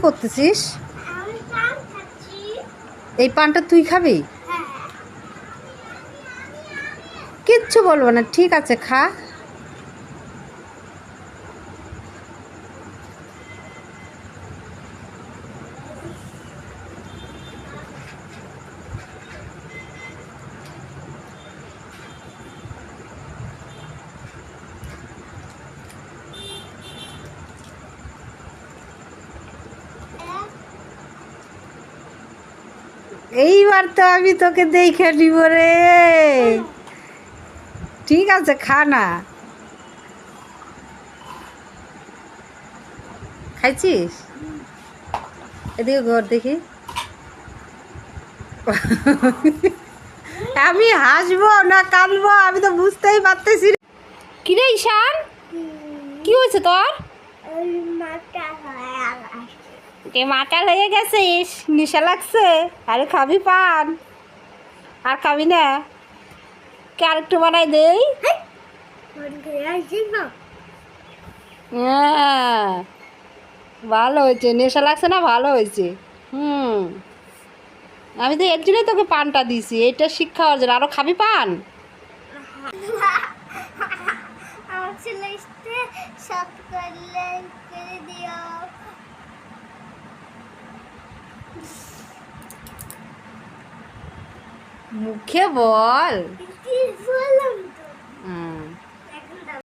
করতেছিস? এই পানটা তুই খাবি? কিচ্ছু বলবো না, ঠিক আছে, খা। এইবার তো আমি তোকে দেখে নিব রে। ঠিক আছে, খা না। খাইছিস? এদিকে ঘর দেখি। আমি হাসবো না কাঁদবো আমি তো বুঝতেই পারতেছি। কিরে ঈশান, কি হয়েছে তোর? মাথা হয়ে গেছিস, নেশা লাগছে? আরে খাবি পান? আর খাবি না? কে আরেকটু বানাই দেই? হ্যাঁ, ভালো হয়েছে, নেশা লাগছে না? ভালো হয়েছে। হুম, আমি তো এর জন্যই তোকে পানটা দিছি, এটা শিক্ষা অর্জন। আরো খাবি পান? মুখে বল।